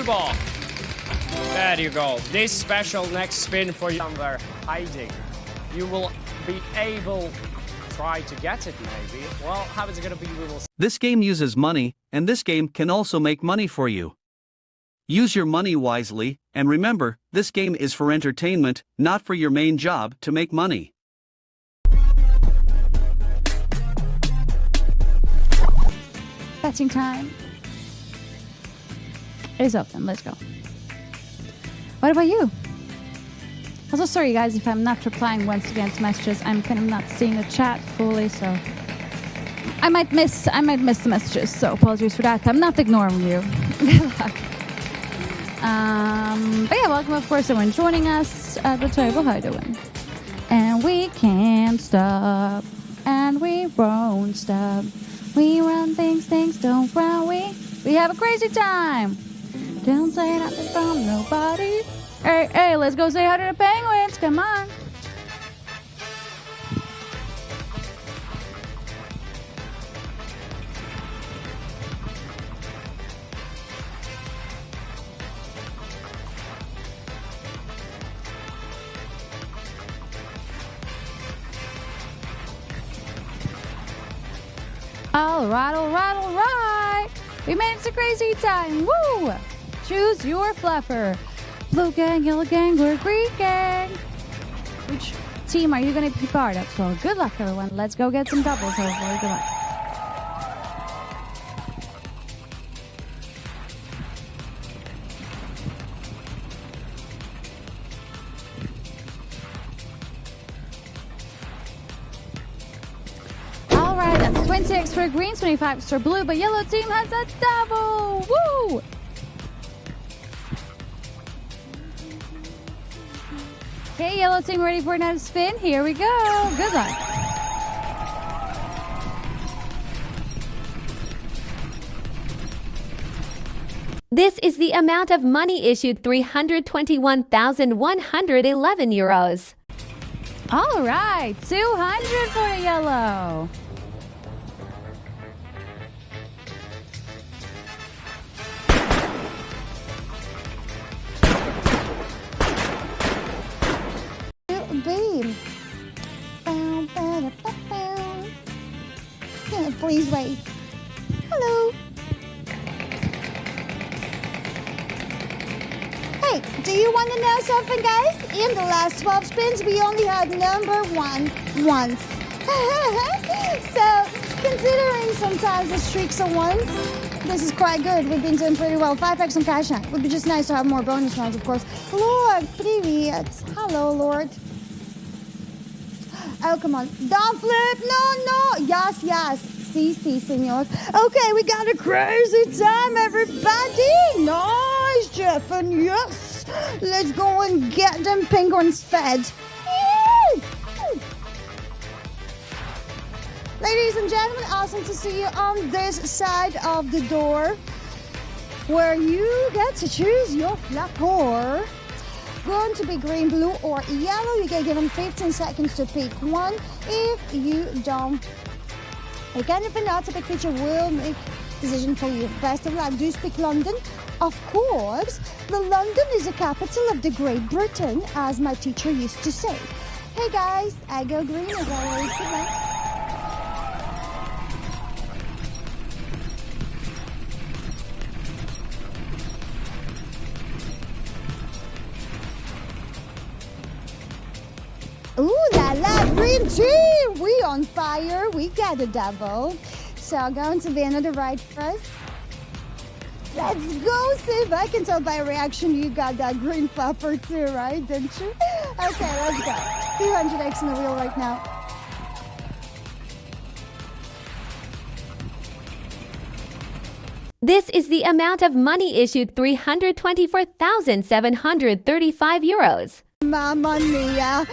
ball. There you go. This special next spin for you somewhere hiding. You will be able to try to get it maybe. Well, how is it gonna be? We will see. This game uses money, and this game can also make money for you. Use your money wisely, and remember, this game is for entertainment, not for your main job to make money. Betting time is open. Let's go. What about you? Also, sorry guys if I'm not replying once again to messages. I'm kind of not seeing the chat fully, so I might miss the messages. So apologies for that. I'm not ignoring you. Good luck. But yeah, welcome of course everyone joining us at the table. How you doing? And we can't stop, and we won't stop. We run things don't run. We have a crazy time. Don't say nothing from nobody. Hey, let's go say hi to the penguins. Come on. All right. We made it to crazy time. Woo! Choose your fluffer. Blue gang, yellow gang, or green gang. Which team are you going to be part of? So good luck, everyone. Let's go get some doubles. Hopefully, good luck. Alright, that's 20x for green, 25x for blue, but yellow team has a double! Woo! Okay, yellow team ready for another spin. Here we go. Good luck. This is the amount of money issued, 321,111 euros. All right, 200 for the yellow. Beam. Please wait. Hello. Hey, do you want to know something, guys? In the last 12 spins, we only had number one once. So, considering sometimes the streaks are ones, this is quite good. We've been doing pretty well. 5x on cash out. Would be just nice to have more bonus rounds, of course. Lord, привет. Hello, Lord. Oh, come on. Don't flip. No. Yes. Si, senor. Okay, we got a crazy time, everybody. Nice, Jeff. And yes, let's go and get them penguins fed. Ladies and gentlemen, awesome to see you on this side of the door where you get to choose your flapper. Going to be green, blue, or yellow. You get given 15 seconds to pick one. If you don't, again, if not, the teacher will make a decision for you. Best of luck. Do you speak London? Of course. The London is the capital of the Great Britain, as my teacher used to say. Hey guys, I go green as always. Good luck. Ooh la la, green team! We on fire, we got a double. So going to be another right first. Let's go, see if I can tell by reaction you got that green fluffer too, right? Didn't you? Okay, let's go. 200x in the wheel right now. This is the amount of money issued, 324,735 euros. Mamma mia.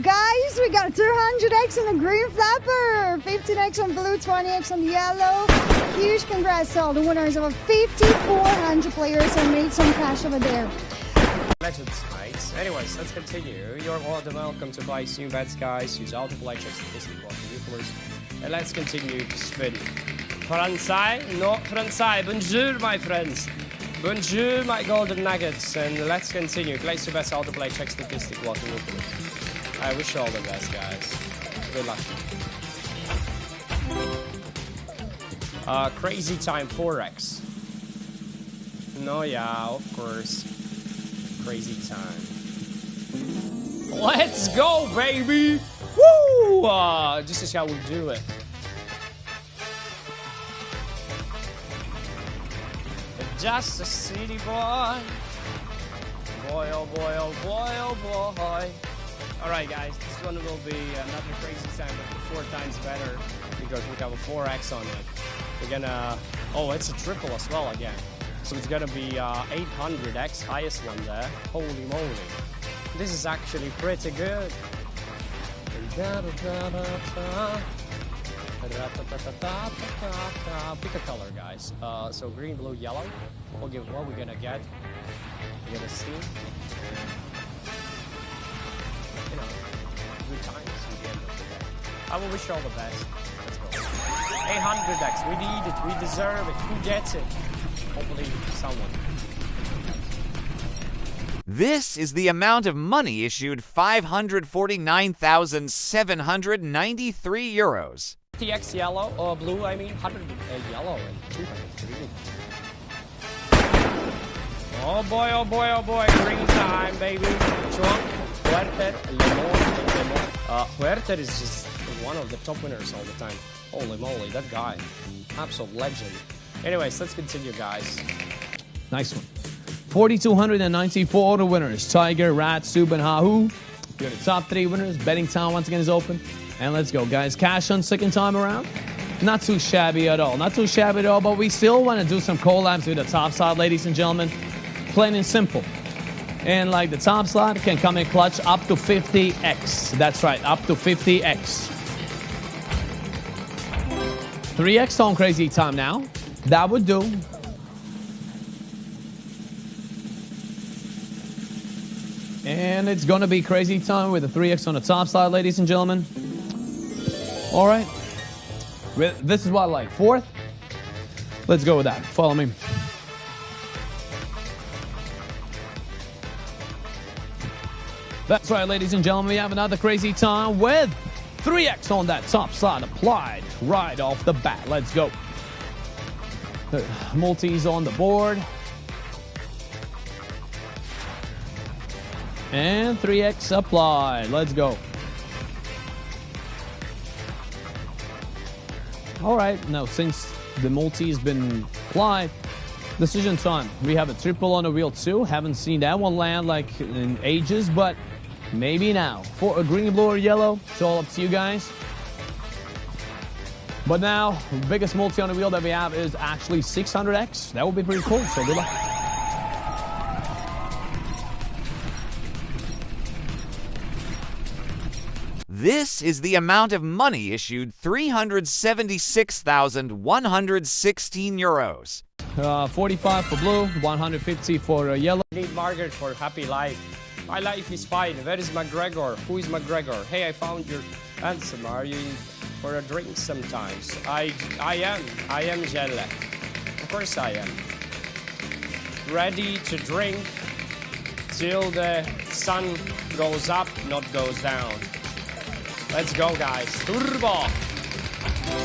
Guys, we got 200x on the green flapper, 15x on blue, 20x on yellow. Huge congrats to all the winners. Over 5,400 players and made some cash over there. Legends, mates. Anyways, let's continue. You're more than welcome to buy new bets, guys. Use multipliers, statistic for newcomers. And let's continue to spin. Francais, no Francais. Bonjour, my friends. Bonjour, my golden nuggets, and let's continue. Place your bets, how to play, check statistic, walking open. I wish you all the best, guys. Good luck. Crazy time 4x. No, yeah, of course. Crazy time. Let's go, baby! Woo! This is how we do it. Just a city boy. Boy, oh boy, oh boy, oh boy. Alright, guys, this one will be another crazy time, but 4 times better because we have a 4x on it. We're gonna. Oh, it's a triple as well again. So it's gonna be 800x, highest one there. Holy moly. This is actually pretty good. Pick a color, guys. So green, blue, yellow. We'll give what we're gonna get. We're gonna see. You know, good times at the end of the day. I will wish you all the best. Let's go. 800x. We need it. We deserve it. Who gets it? Hopefully, someone. This is the amount of money issued 549,793 euros. TX yellow, or blue, I mean, 100 yellow and 200 green. Oh boy, oh boy, oh boy, green time, baby. Chunk, Huerter, Lemon. Huerter is just one of the top winners all the time. Holy moly, that guy. Absolute legend. Anyways, let's continue, guys. Nice one. 4,294 auto winners. Tiger, Rat, Sub, and Hahu. You're the top 3 winners. Betting time once again is open. And let's go, guys. Cash on second time around. Not too shabby at all. Not too shabby at all, but we still want to do some collabs with the top slot, ladies and gentlemen. Plain and simple. And like the top slot can come in clutch up to 50x. That's right, up to 50x. 3x on crazy time now. That would do. And it's going to be crazy time with the 3x on the top side, ladies and gentlemen. All right. This is what, like 4th? Let's go with that. Follow me. That's right, ladies and gentlemen. We have another crazy time with 3x on that top slot applied right off the bat. Let's go. The multis on the board. And 3x applied. Let's go. All right. Now, since the multi has been applied, decision time. We have a triple on the wheel too. Haven't seen that one land like in ages, but maybe now. For a green, blue, or yellow, it's all up to you guys. But now, the biggest multi on the wheel that we have is actually 600x. That would be pretty cool. So good luck. This is the amount of money issued 376,116 euros. 45 for blue, 150 for yellow. I need Margaret for happy life. My life is fine. Where is McGregor? Who is McGregor? Hey, I found your answer. Are you for a drink sometimes? I am Jelle. Of course I am. Ready to drink till the sun goes up, not goes down. Let's go, guys. Turbo.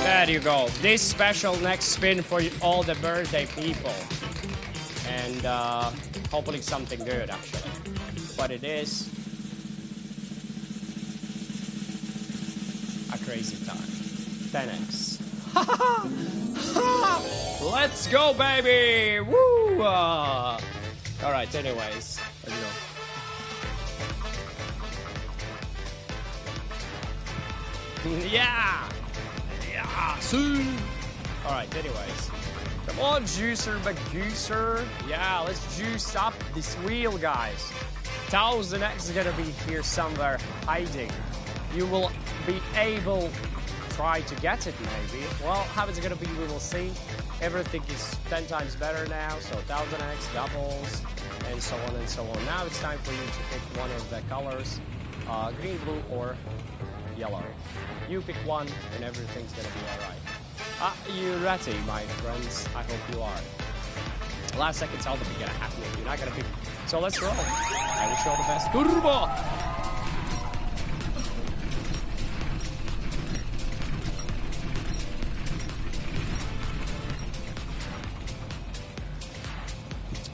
There you go. This special next spin for all the birthday people. And hopefully something good, actually. But it is a crazy time. 10x. Let's go, baby. Woo! All right, anyways. Let's go. Yeah! Yeah! Soon! Alright, anyways. Come on, Juicer McGooser. Yeah, let's juice up this wheel, guys. 1000x is gonna be here somewhere hiding. You will be able to try to get it, maybe. Well, how it's gonna be, we will see. Everything is 10 times better now, so 1000x, doubles, and so on and so on. Now it's time for you to pick one of the colors. Green, blue, or yellow. You pick one and everything's gonna be alright. Are you ready, my friends? I hope you are. Last second tell them you're gonna have to. You're not gonna be. So let's roll. I wish you all the best. Turbo!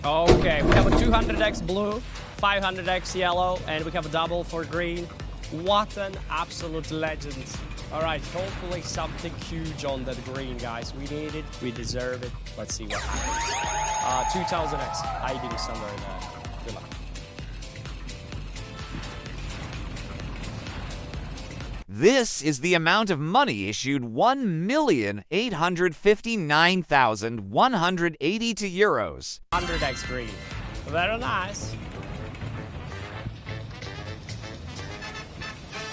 Okay, we have a 200x blue, 500x yellow, and we have a double for green. What an absolute legend. All right, hopefully something huge on that green, guys. We need it, we deserve it. Let's see what happens. 2000x hiding somewhere there. Good luck. This is the amount of money issued 1,859,182 euros. 100x green. Very nice.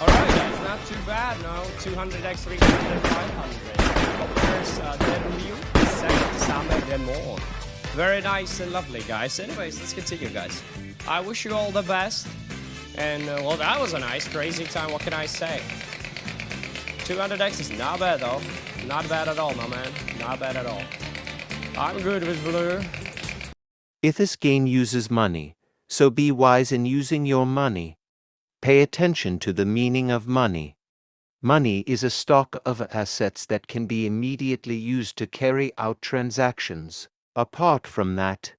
Alright guys, not too bad, no. 200x, 300, 500. There's W, 7, Summer, and more. Very nice and lovely, guys. Anyways, let's continue, guys. I wish you all the best. And, well, that was a nice, crazy time. What can I say? 200x is not bad, though. Not bad at all, my man. Not bad at all. I'm good with blue. If this game uses money, so be wise in using your money. Pay attention to the meaning of money. Money is a stock of assets that can be immediately used to carry out transactions. Apart from that,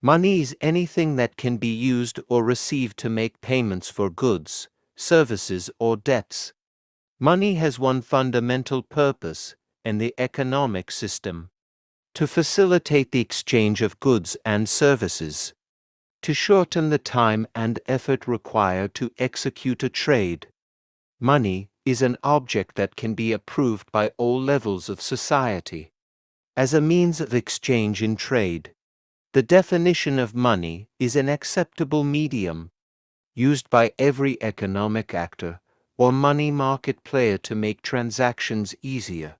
money is anything that can be used or received to make payments for goods, services, or debts. Money has one fundamental purpose in the economic system: to facilitate the exchange of goods and services, to shorten the time and effort required to execute a trade. Money is an object that can be approved by all levels of society as a means of exchange in trade. The definition of money is an acceptable medium used by every economic actor or money market player to make transactions easier.